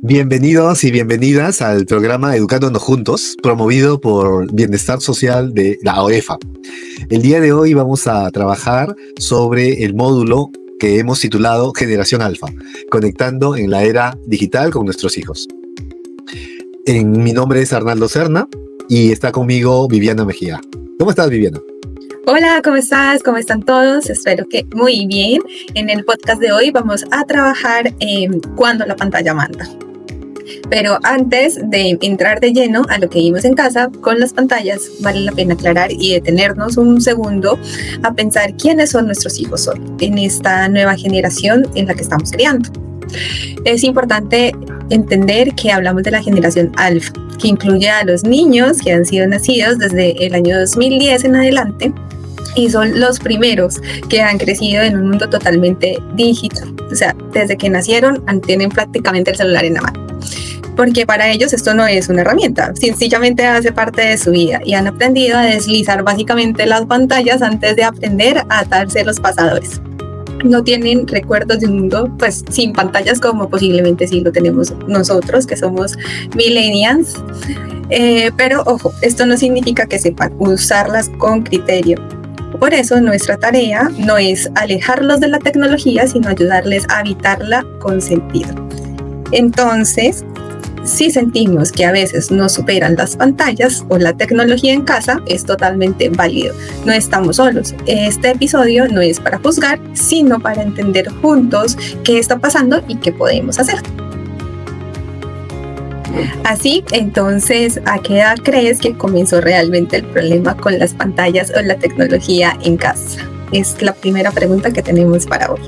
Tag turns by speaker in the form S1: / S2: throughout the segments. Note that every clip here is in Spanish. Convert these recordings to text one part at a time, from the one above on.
S1: Bienvenidos y bienvenidas al programa Educándonos Juntos, promovido por Bienestar Social de la OEFA. El día de hoy vamos a trabajar sobre el módulo que hemos titulado Generación Alfa, conectando en la era digital con nuestros hijos. Mi nombre es Arnaldo Serna y está conmigo Viviana Mejía. ¿Cómo estás, Viviana?
S2: Hola, ¿cómo estás? ¿Cómo están todos? Espero que muy bien. En el podcast de hoy vamos a trabajar cuando la pantalla manda. Pero antes de entrar de lleno a lo que vimos en casa con las pantallas, vale la pena aclarar y detenernos un segundo a pensar quiénes son nuestros hijos hoy, en esta nueva generación en la que estamos criando. Es importante entender que hablamos de la generación alfa, que incluye a los niños que han sido nacidos desde el año 2010 en adelante, y son los primeros que han crecido en un mundo totalmente digital. O sea, desde que nacieron tienen prácticamente el celular en la mano. Porque para ellos esto no es una herramienta, sencillamente hace parte de su vida y han aprendido a deslizar básicamente las pantallas antes de aprender a atarse los pasadores. No tienen recuerdos de un mundo pues sin pantallas como posiblemente sí lo tenemos nosotros, que somos millennials. Pero ojo, esto no significa que sepan usarlas con criterio. Por eso nuestra tarea no es alejarlos de la tecnología, sino ayudarles a habitarla con sentido. Entonces, si sentimos que a veces nos superan las pantallas o la tecnología en casa, es totalmente válido. No estamos solos. Este episodio no es para juzgar, sino para entender juntos qué está pasando y qué podemos hacer. Así, entonces, ¿a qué edad crees que comenzó realmente el problema con las pantallas o la tecnología en casa? Es la primera pregunta que tenemos para hoy.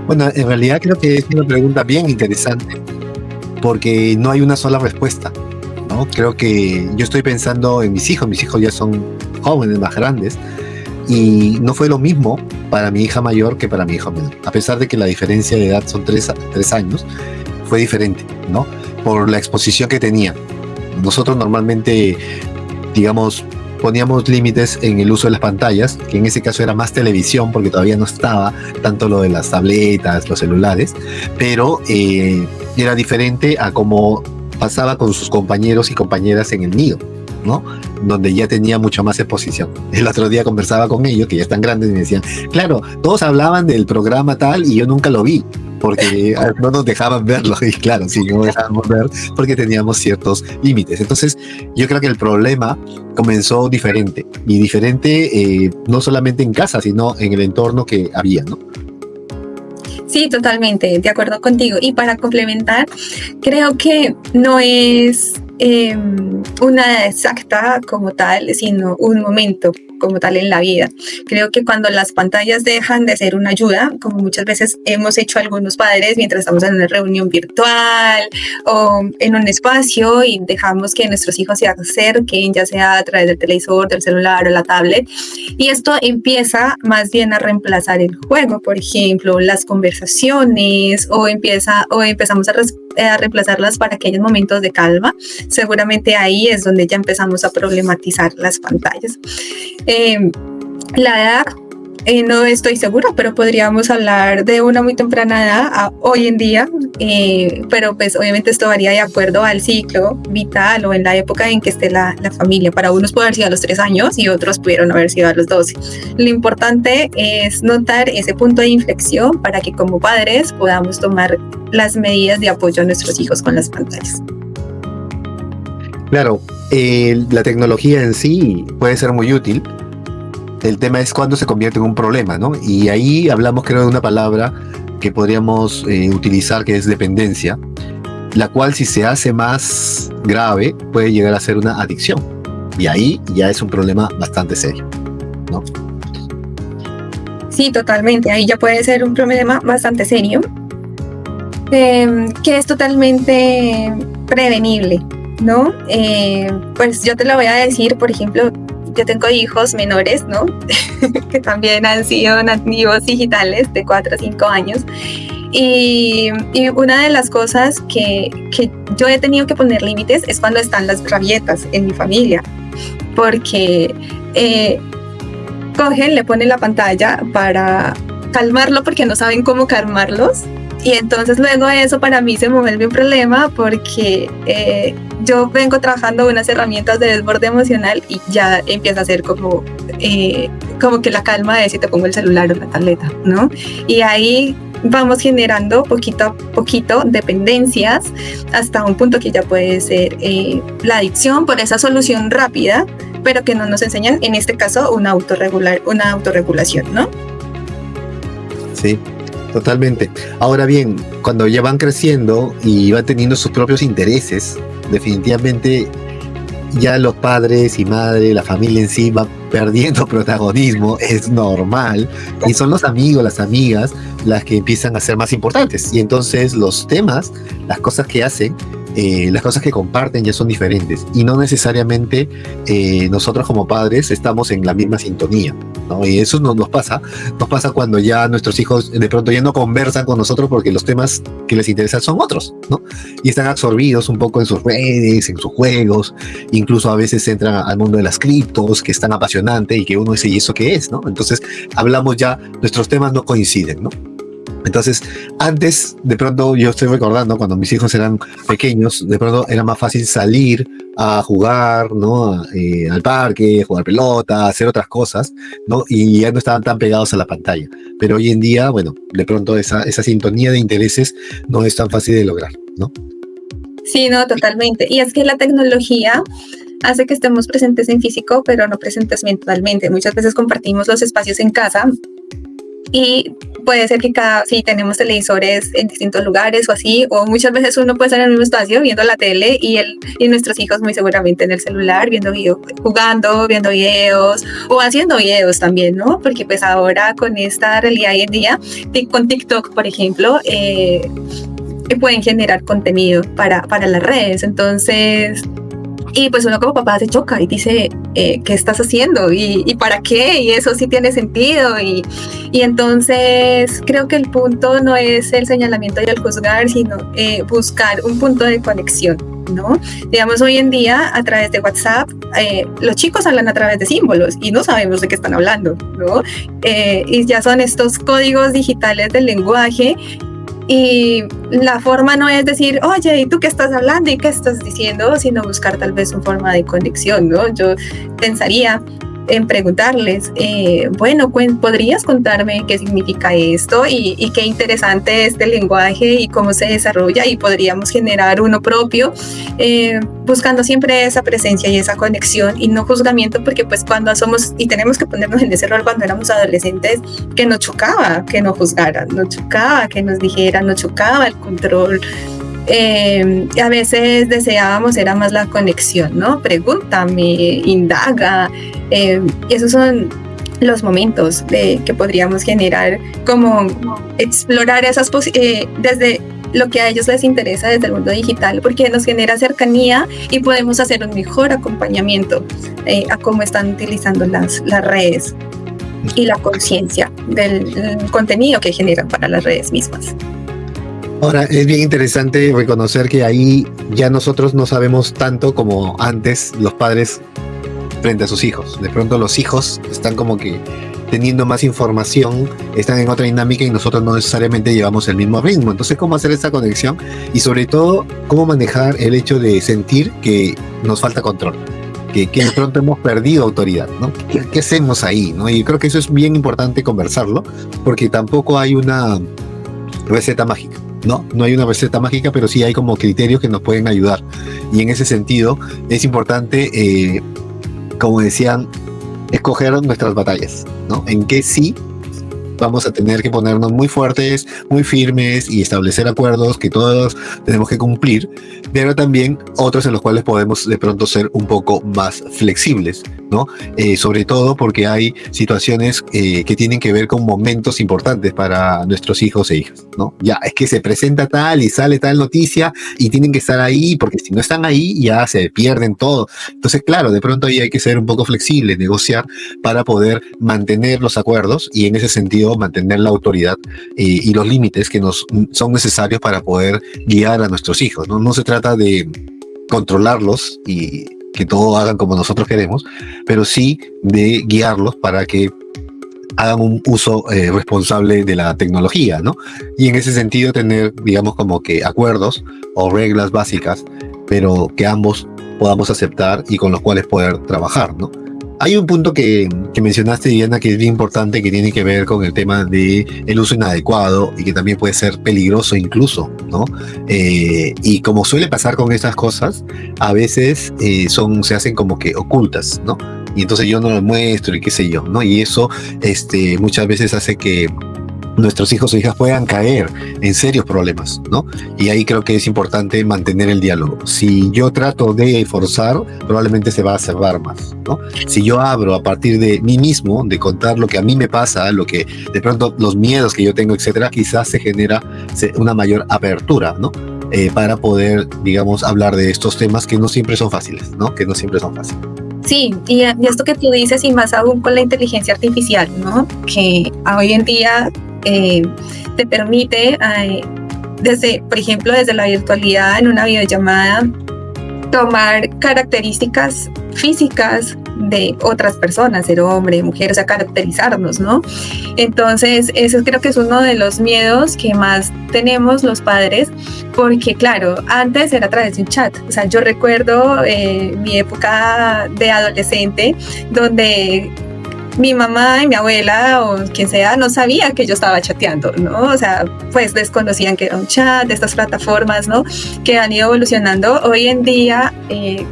S1: Bueno, en realidad creo que es una pregunta bien interesante, porque no hay una sola respuesta, ¿no? Creo que yo estoy pensando en mis hijos ya son jóvenes, más grandes, y no fue lo mismo para mi hija mayor que para mi hijo menor. A pesar de que la diferencia de edad son 3 años, fue diferente, ¿no? Por la exposición que tenía. Nosotros normalmente, digamos, poníamos límites en el uso de las pantallas, que en ese caso era más televisión, porque todavía no estaba tanto lo de las tabletas, los celulares, pero era diferente a cómo pasaba con sus compañeros y compañeras en el nido, ¿no? Donde ya tenía mucha más exposición. El otro día conversaba con ellos, que ya están grandes, y me decían, claro, todos hablaban del programa tal y yo nunca lo vi, porque no nos dejaban verlo. Y claro, sí, no dejábamos ver porque teníamos ciertos límites. Entonces, yo creo que el problema comenzó diferente, y diferente no solamente en casa, sino en el entorno que había, ¿no?
S2: Sí, totalmente, de acuerdo contigo. Y para complementar, creo que no es una exacta como tal, sino un momento como tal en la vida. Creo que cuando las pantallas dejan de ser una ayuda, como muchas veces hemos hecho algunos padres mientras estamos en una reunión virtual o en un espacio y dejamos que nuestros hijos se acerquen, ya sea a través del televisor, del celular o la tablet, y esto empieza más bien a reemplazar el juego, por ejemplo, las conversaciones, o empezamos a reemplazarlas para aquellos momentos de calma. Seguramente ahí es donde ya empezamos a problematizar las pantallas. La edad, no estoy segura, pero podríamos hablar de una muy temprana edad a hoy en día, pero pues obviamente esto varía de acuerdo al ciclo vital o en la época en que esté la familia. Para unos puede haber sido a los 3 años y otros pudieron haber sido a los 12. Lo importante es notar ese punto de inflexión para que como padres podamos tomar las medidas de apoyo a nuestros hijos con las pantallas.
S1: Claro, la tecnología en sí puede ser muy útil. El tema es cuando se convierte en un problema, ¿no? Y ahí hablamos, creo, de una palabra que podríamos utilizar, que es dependencia, la cual, si se hace más grave, puede llegar a ser una adicción. Y ahí ya es un problema bastante serio, ¿no?
S2: Sí, totalmente. Ahí ya puede ser un problema bastante serio, que es totalmente prevenible, ¿no? Pues yo te lo voy a decir, por ejemplo, yo tengo hijos menores, ¿no? que también han sido nativos digitales de 4 a 5 años. Y una de las cosas que yo he tenido que poner límites es cuando están las rabietas en mi familia, porque cogen, le ponen la pantalla para calmarlo porque no saben cómo calmarlos Y entonces luego eso para mí se me vuelve un problema porque yo vengo trabajando unas herramientas de desborde emocional y ya empieza a ser como que la calma de si te pongo el celular o la tableta, ¿no? Y ahí vamos generando poquito a poquito dependencias hasta un punto que ya puede ser la adicción por esa solución rápida, pero que no nos enseñan, en este caso, una autorregulación, ¿no?
S1: Sí, totalmente. Ahora bien, cuando ya van creciendo y van teniendo sus propios intereses, definitivamente ya los padres y madres, la familia en sí va perdiendo protagonismo, es normal, y son los amigos, las amigas, las que empiezan a ser más importantes. Y entonces los temas, las cosas que hacen, las cosas que comparten ya son diferentes. Y no necesariamente nosotros como padres estamos en la misma sintonía, ¿no? Y eso nos pasa cuando ya nuestros hijos de pronto ya no conversan con nosotros porque los temas que les interesan son otros, ¿no? Y están absorbidos un poco en sus redes, en sus juegos, incluso a veces entran al mundo de las criptos, que es tan apasionante y que uno dice, ¿y eso qué es, no? Entonces hablamos ya, nuestros temas no coinciden, ¿no? Entonces, antes, de pronto, yo estoy recordando, cuando mis hijos eran pequeños, de pronto era más fácil salir a jugar, ¿no? Al parque, jugar pelota, hacer otras cosas, ¿no? Y ya no estaban tan pegados a la pantalla. Pero hoy en día, bueno, de pronto esa sintonía de intereses no es tan fácil de lograr, ¿no?
S2: Sí, no, totalmente. Y es que la tecnología hace que estemos presentes en físico, pero no presentes mentalmente. Muchas veces compartimos los espacios en casa y puede ser que si tenemos televisores en distintos lugares o así, o muchas veces uno puede estar en el mismo espacio viendo la tele y nuestros hijos muy seguramente en el celular jugando, viendo videos o haciendo videos también, ¿no? Porque pues ahora con esta realidad hoy en día, con TikTok, por ejemplo, pueden generar contenido para las redes. Entonces, y pues uno como papá se choca y dice, ¿qué estás haciendo? ¿Y para qué? Y eso sí tiene sentido. Y entonces creo que el punto no es el señalamiento y el juzgar, sino buscar un punto de conexión, ¿no? Digamos, hoy en día, a través de WhatsApp, los chicos hablan a través de símbolos y no sabemos de qué están hablando, ¿no? Y ya son estos códigos digitales del lenguaje. Y la forma no es decir, oye, ¿y tú qué estás hablando y qué estás diciendo? Sino buscar tal vez una forma de conexión, ¿no? Yo pensaría en preguntarles, bueno, ¿podrías contarme qué significa esto y qué interesante es este lenguaje y cómo se desarrolla? Y podríamos generar uno propio, buscando siempre esa presencia y esa conexión y no juzgamiento, porque pues cuando somos, y tenemos que ponernos en ese rol cuando éramos adolescentes, que nos chocaba que nos juzgaran, nos chocaba que nos dijeran, nos chocaba el control. A veces deseábamos era más la conexión, ¿no? Pregúntame, indaga. Esos son los momentos que podríamos generar, como explorar esas desde lo que a ellos les interesa desde el mundo digital, porque nos genera cercanía y podemos hacer un mejor acompañamiento a cómo están utilizando las redes y la conciencia del contenido que generan para las redes mismas.
S1: Ahora, es bien interesante reconocer que ahí ya nosotros no sabemos tanto como antes los padres frente a sus hijos. De pronto los hijos están como que teniendo más información, están en otra dinámica y nosotros no necesariamente llevamos el mismo ritmo. Entonces, ¿cómo hacer esa conexión? Y sobre todo, ¿cómo manejar el hecho de sentir que nos falta control? Que de pronto hemos perdido autoridad, ¿no? ¿Qué hacemos ahí, no? Y creo que eso es bien importante conversarlo, porque tampoco hay una receta mágica. No hay una receta mágica, pero sí hay como criterios que nos pueden ayudar. Y en ese sentido es importante, como decían, escoger nuestras batallas, ¿no? En qué sí vamos a tener que ponernos muy fuertes, muy firmes y establecer acuerdos que todos tenemos que cumplir, pero también otros en los cuales podemos de pronto ser un poco más flexibles, ¿no? Sobre todo porque hay situaciones que tienen que ver con momentos importantes para nuestros hijos e hijas, ¿no? Ya, es que se presenta tal y sale tal noticia y tienen que estar ahí, porque si no están ahí ya se pierden todo. Entonces, claro, de pronto ahí hay que ser un poco flexible, negociar para poder mantener los acuerdos y en ese sentido mantener la autoridad y los límites que son necesarios para poder guiar a nuestros hijos, ¿no? No se trata de controlarlos y que todo hagan como nosotros queremos, pero sí de guiarlos para que hagan un uso responsable de la tecnología, ¿no? Y en ese sentido tener, digamos, como que acuerdos o reglas básicas, pero que ambos podamos aceptar y con los cuales poder trabajar, ¿no? Hay un punto que mencionaste, Diana, que es bien importante, que tiene que ver con el tema de el uso inadecuado y que también puede ser peligroso incluso, ¿no? Y como suele pasar con estas cosas, a veces se hacen como que ocultas, ¿no? Y entonces yo no lo muestro y qué sé yo, ¿no? Y eso muchas veces hace que nuestros hijos o hijas puedan caer en serios problemas, ¿no? Y ahí creo que es importante mantener el diálogo. Si yo trato de forzar, probablemente se va a cerrar más, ¿no? Si yo abro a partir de mí mismo, de contar lo que a mí me pasa, lo que de pronto los miedos que yo tengo, etcétera, quizás se genera una mayor apertura, ¿no? Para poder, digamos, hablar de estos temas que no siempre son fáciles, ¿no? Que no siempre son fáciles.
S2: Sí, y esto que tú dices, y más aún con la inteligencia artificial, ¿no? Que hoy en día te permite, por ejemplo, desde la virtualidad en una videollamada, tomar características físicas de otras personas, ser hombre, mujer, o sea, caracterizarnos, ¿no? Entonces, eso creo que es uno de los miedos que más tenemos los padres, porque claro, antes era a través de un chat, o sea, yo recuerdo mi época de adolescente, donde mi mamá y mi abuela o quien sea no sabía que yo estaba chateando, ¿no? O sea, pues desconocían que era un chat, de estas plataformas, ¿no? Que han ido evolucionando hoy en día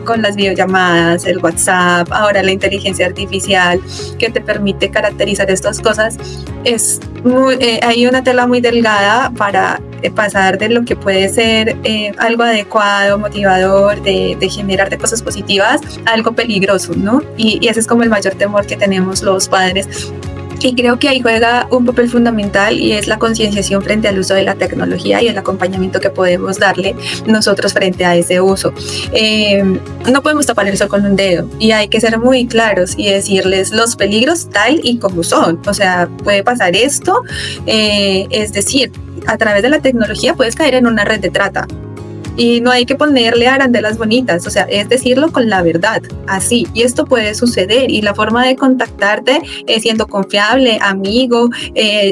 S2: con las videollamadas, el WhatsApp, ahora la inteligencia artificial que te permite caracterizar estas cosas. Hay una tela muy delgada para pasar de lo que puede ser algo adecuado, motivador, de generarte cosas positivas, a algo peligroso, ¿no? Y ese es como el mayor temor que tenemos los padres. Y creo que ahí juega un papel fundamental y es la concienciación frente al uso de la tecnología y el acompañamiento que podemos darle nosotros frente a ese uso. No podemos tapar el sol con un dedo y hay que ser muy claros y decirles los peligros tal y como son. O sea, puede pasar esto, es decir, a través de la tecnología puedes caer en una red de trata. Y no hay que ponerle arandelas bonitas, o sea, es decirlo con la verdad, así. Y esto puede suceder y la forma de contactarte es siendo confiable, amigo,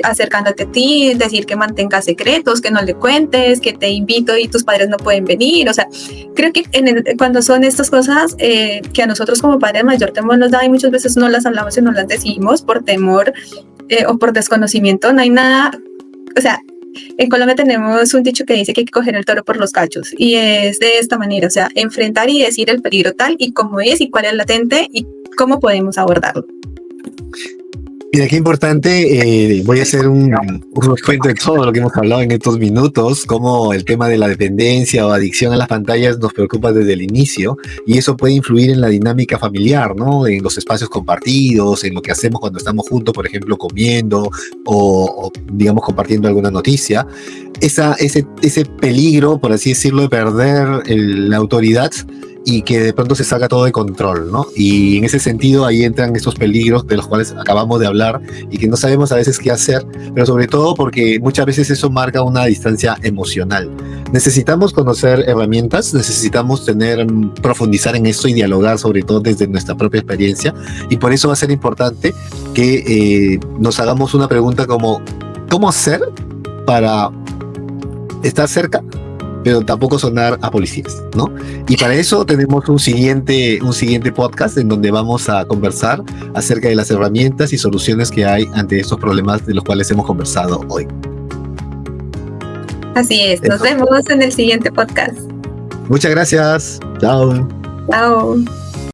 S2: acercándote a ti, decir que mantengas secretos, que no le cuentes, que te invito y tus padres no pueden venir. O sea, creo que cuando son estas cosas que a nosotros como padres mayor temor nos da y muchas veces no las hablamos y no las decimos por temor o por desconocimiento, no hay nada, o sea, en Colombia tenemos un dicho que dice que hay que coger el toro por los cachos y es de esta manera, o sea, enfrentar y decir el peligro tal y cómo es y cuál es latente y cómo podemos abordarlo.
S1: Mira, qué importante, voy a hacer un recuento de todo lo que hemos hablado en estos minutos, cómo el tema de la dependencia o adicción a las pantallas nos preocupa desde el inicio y eso puede influir en la dinámica familiar, ¿no? En los espacios compartidos, en lo que hacemos cuando estamos juntos, por ejemplo, comiendo o digamos, compartiendo alguna noticia. Ese peligro, por así decirlo, de perder la autoridad y que de pronto se salga todo de control, ¿no? Y en ese sentido ahí entran estos peligros de los cuales acabamos de hablar y que no sabemos a veces qué hacer, pero sobre todo porque muchas veces eso marca una distancia emocional. Necesitamos conocer herramientas, necesitamos profundizar en esto y dialogar sobre todo desde nuestra propia experiencia y por eso va a ser importante que nos hagamos una pregunta como ¿cómo hacer para estar cerca pero tampoco sonar a policías, ¿no? Y para eso tenemos un siguiente podcast en donde vamos a conversar acerca de las herramientas y soluciones que hay ante estos problemas de los cuales hemos conversado hoy.
S2: Así es, nos vemos en el siguiente podcast.
S1: Muchas gracias. Chao.
S2: Chao.